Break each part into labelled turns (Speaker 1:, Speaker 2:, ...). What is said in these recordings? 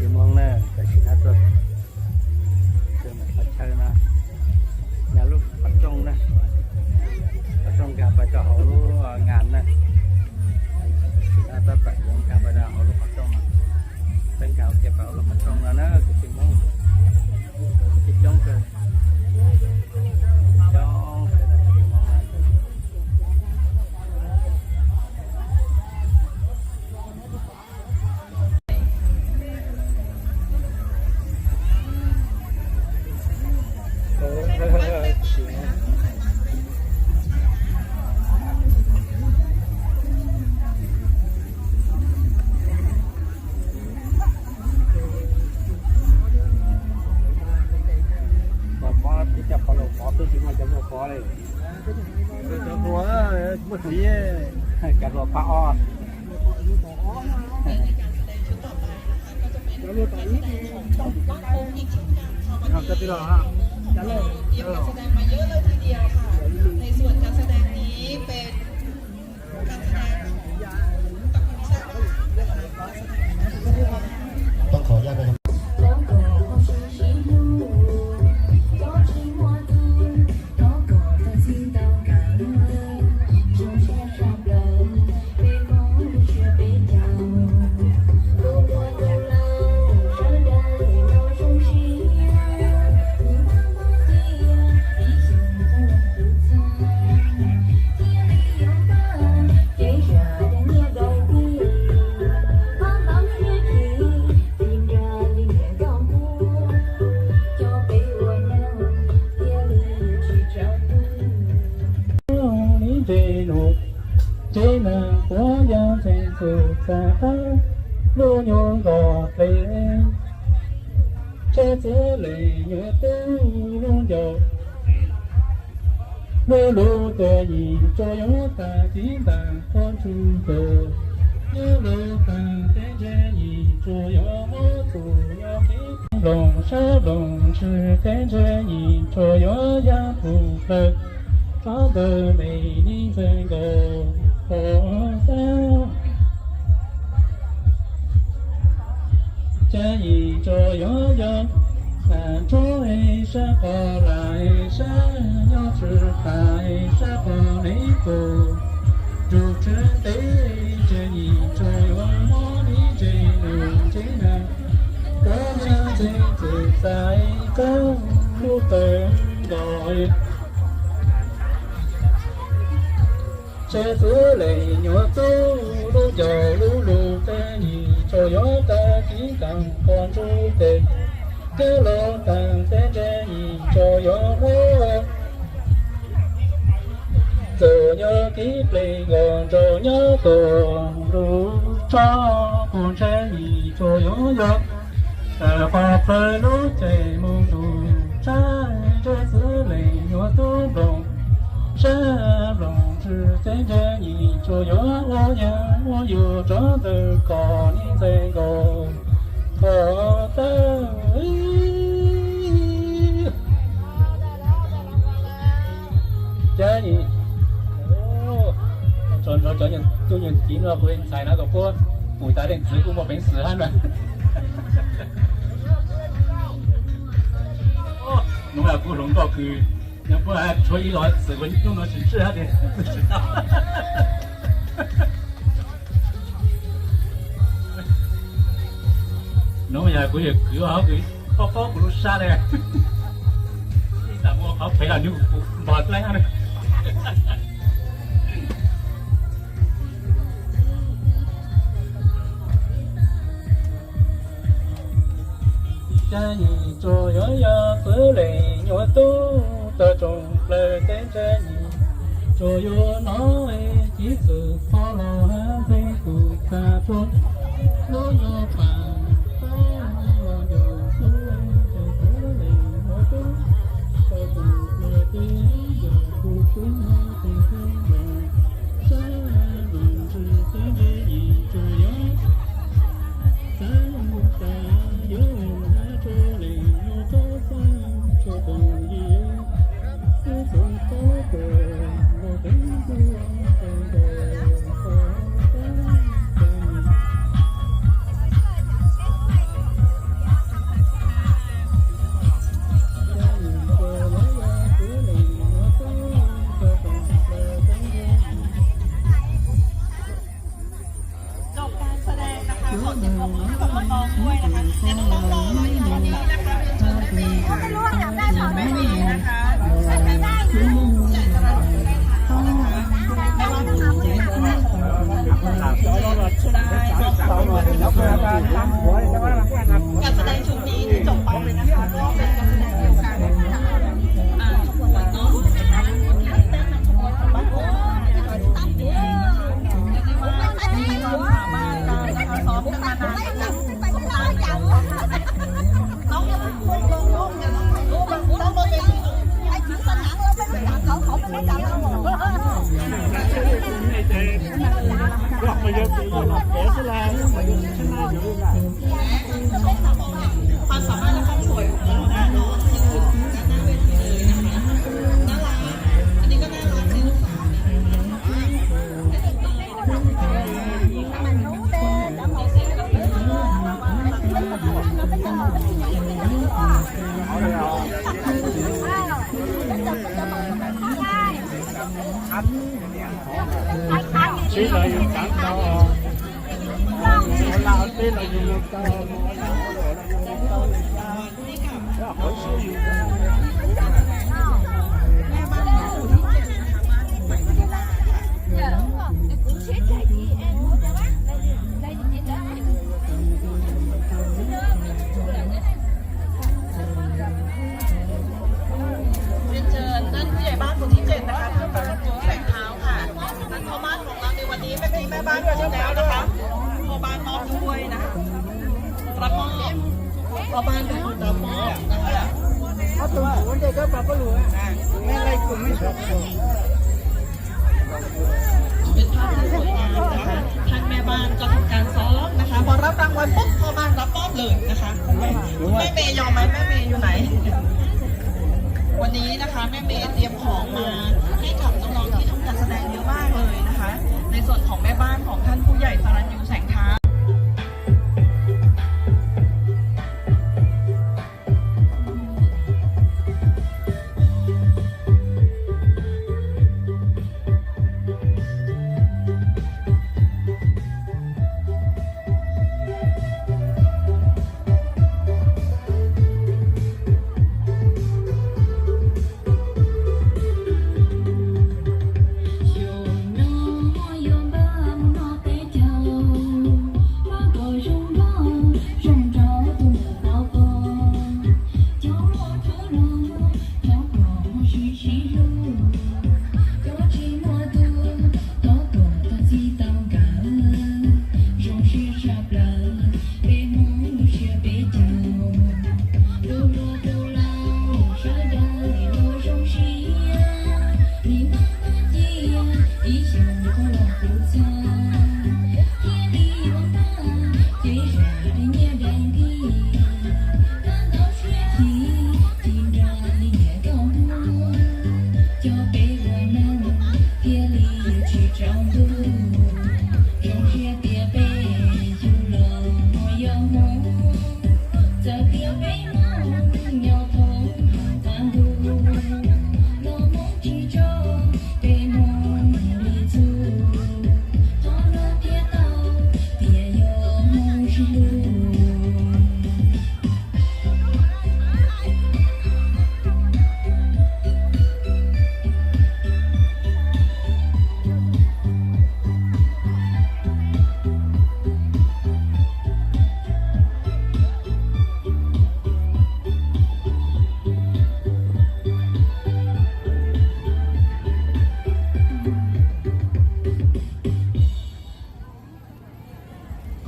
Speaker 1: chỉ mong nè cái gì hết rồi từ một phát chơi nè nhà lúc bắt trong nè bắt trong cả bài trò hậu ngàn nè ta ta phải dùng cả bài trò hậu lúc bắt trong bên cạnh cái bảo lúc bắt trong là nó cái chỉ mong chỉ trong cái trong cái này chỉ mong một tí cả lúa pha oครับจะไปรอฮะจะเริ่มเตรียมการแสดงมาเยอะเลยทีเดียวค่ะในส่วนการแสดงนี้เป็นการแสดง
Speaker 2: ต้องขออนุญาตไปchế nàng của gia thế sự xa luôn nhon gò lệ chế chế lệ nhớ tư luôn dầu lô lô tờ gì cho gió ta chỉ tàn con chung tờ nhớ lô tàn thế chế gì cho gió mơ tù gió khí lòng sa lòng sư thế chế gì cho gió gia phù phật có bờ mây đi về gò cha gì cho gió gió à cho hay sa có lại sa gió sự tại sa có lấy cô dù trên tế cha gì cho gió mó đi trên đường chế nào có cha trên từ tại có lúc tên gọi chế thứ lệ nhỏ tu lu dầu lu lu ta nhị cho gió ta chỉ cần con chú tề cái lo tàn thế chế nhị cho gió mưa giờ nhớ ký plei gòn giờ nhớ còn lu cho con chế nhị cho gió gió ta qua phơi lu chế mông tu trái chế thứ lệ nhỏ tu đồng sa lòng sư thế chế nhị cho gió ô ya ô dù cho từ cò ni dây gò cò ta chế nhị cho nhận tôi nhận chỉ là quên xài nó cô mùi ta điện tử cũng một bánh sữa ăn rồi đúng là cô lúng có cứ要不然吹一来10分钟的是还得不知道。nếu mà giờ cứ cứ họ cứ có bút sa đây, là mua họ phải là như bọt lấy ăn. cha nhị cho gió gió tứ lệ nhỏ tu ta trồng lời tên cha nhị cho gió nói chỉ sự khó lo hết thấy cụ ta trốn nó gió phàm ta lo gió xuống cho tứ lệ nhỏ tu ta trồng lời tên gió cụ xuống tình thương đời cha đừng sự tên cha nhị cho gió ta ta gió
Speaker 3: ของมากองด้วยนะคะเดี๋ยวน้องๆรออยู่ตรงนี้นะคะเรียนเชิญแม่เมย์ไม่รู้อยากได้หรอแม่เมย์นะคะไม่ได้การแสดงชุดนี้ที่จบไปเลยนะคะก็เป็นการแสดงเดียวกันขบวนวัดเนาะเต้นนำขบวนของบ้านโอ้มีความสามารถการนะคะซ้อมกันมานานน้องยังคงลงรูปกันรูปต้องบนเวทีไอ้ถือสนามเราไม่รู้จักเขาไม่รู้จักเราหรอกความสามารถและความสวยของเรานะเนาะยืนหน้าเวทีเลยนะคะน่ารักอันนี้ก็น่ารักในลูกสาว
Speaker 1: Thế là dùng tặng đâu lao thế là dùng một tao hỏi số gì
Speaker 3: เรียนเชิญท่านผู้ใหญ่บ้านคนที่7นะคะท่านประจุแสงเท้าค่ะท่านพ่อบ้านของเราในวันนี้ไม่เป็นแม่บ้านด้วยแล้วนะคะพ่อบ้านมอบด้วยนะคะรับมอบพ่อบ้านเป็นคนรับมอบนะคะเอาตัววันเด็กก็ปรับก็รู้แม่ไรกลุ่มไม่ชอบเป็นภาพที่สวยงามนะคะท่านแม่บ้านก็ทำการซ้อมนะคะพอรับรางวัลปุ๊บพ่อบ้านรับมอบเลยนะคะแม่เมย์ยอมไหมแม่เมย์อยู่ไหนวันนี้นะคะแม่เมย์เตรียมของมาให้กับน้องๆที่ทำการแสดงเยอะมากเลยนะคะในส่วนของแม่บ้านของท่านผู้ใหญ่สรัญยูแสงเท้า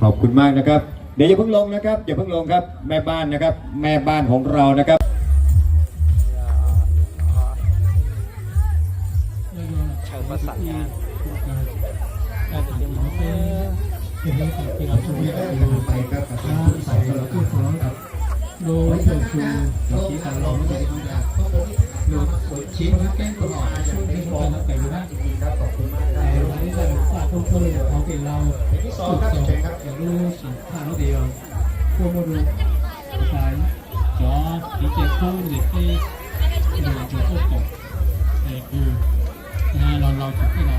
Speaker 4: ขอบคุณมากนะครับเดี๋ยวอย่าเพิ่งลงนะครับอย่าเพิ่งลงครับแม่บ้านนะครับแม่บ้านของเรานะครับ
Speaker 1: เชิญประสานงาน
Speaker 4: ไปครับใส่เราพูดฟ้องกับโดยเปิดชูชี้สารลงไม่ได้ดูนะโดยชี้มันแก้งตลอดช่วงที่ฟ้องไปดูนะครับขอบคุณมากแต่วันนี้เราฝากทุกคนของเราที่สองครับอย่างรู้สิ่งข้างเดียวพวกมาดูสายจอที่เจ็บคู่เด็กที่ดูจุดพวกตกเด็กดูนะเราจุดที่เรา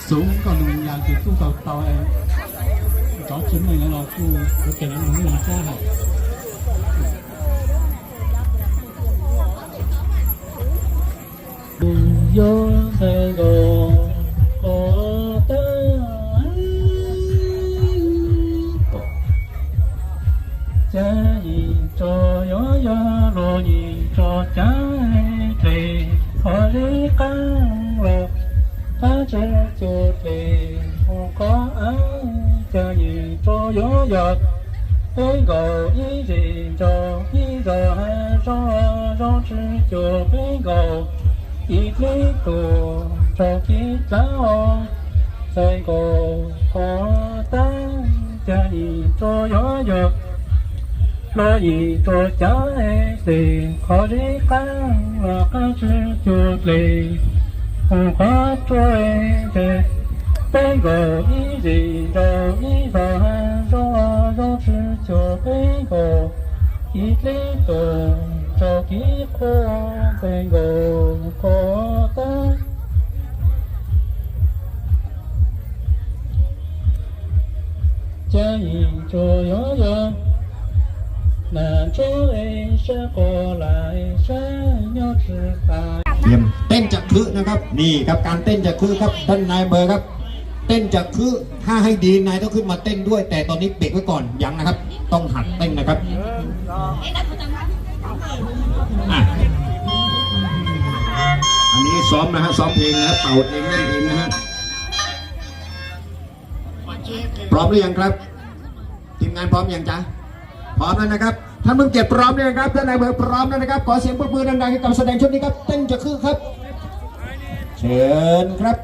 Speaker 4: ส
Speaker 2: xuống còn mình làm thì xuống tàu em có chính mình là khu cái này nó làm sao hả vô Sài Gòn có ta cha gì cho gió gió lo gì cho cha thì họ đi căng lộc ta chơi chuột thì không có ai cha gì cho gió gió cái gầu ý gì cho ý giờ hay cho chữ chuột cái gầu ý lý tù cho kiếp giáo Sài Gòn có ta cha gì cho gió gió lo gì cho cháu thì khó đi căng là các chữ chuột lì không có cho em thì bên gò ý gì đâu ý giờ hay do chữ chuột bên gò ý lý tù cho kiếp khô bên gò có ta cha gì cho gió gió là cho em sẽ có lại sẽ nhớ chữ tài
Speaker 4: เยี่ยมเต้นจักคือนะครับนี่ครับการเต้นจักคือครับท่านนายเบอร์ครับเต้นจักคือถ้าให้ดีนายต้องขึ้นมาเต้นด้วยแต่ตอนนี้เบรกไว้ก่อนยังนะครับต้องหัดเต้นนะครับอ่ะอันนี้ซ้อมนะฮะซ้อมเพลงนะครับเป่าเองเล่นเองนะฮะพร้อมหรือยังครับทีมงานพร้อมยังจ๊ะพร้อมแล้วนะครับท่านเมืองเกียรติพร้อมแล้วนะครับท่านนายอำเภอพร้อมแล้วนะครับขอเสียงปรบมือดังๆให้กับแสดงชุดนี้ครับเต้นจะคือครับเชิญครับ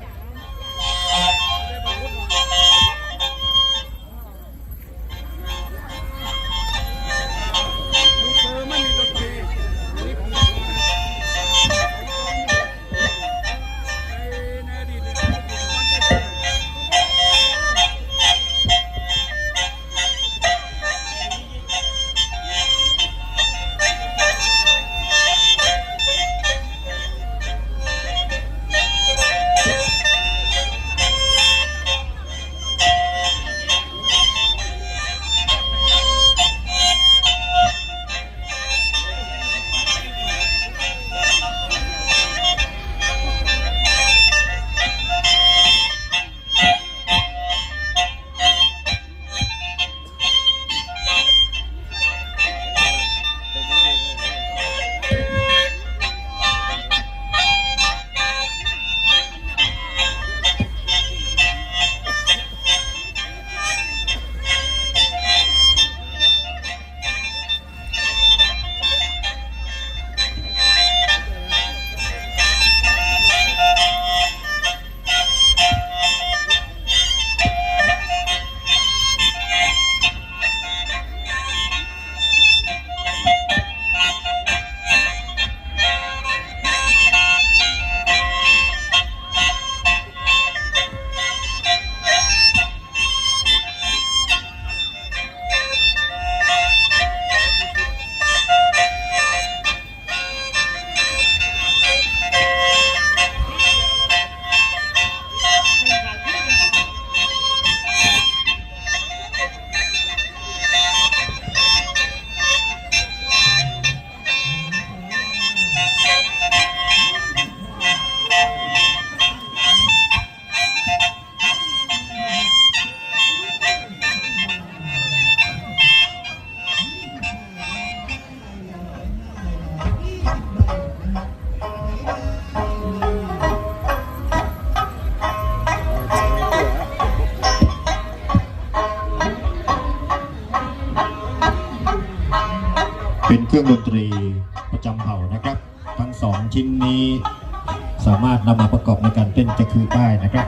Speaker 4: เป็นเครื่องดนตรีประจำเผ่านะครับทั้งสองชิ้นนี้สามารถนำมาประกอบในการเต้นจะคือได้นะครับ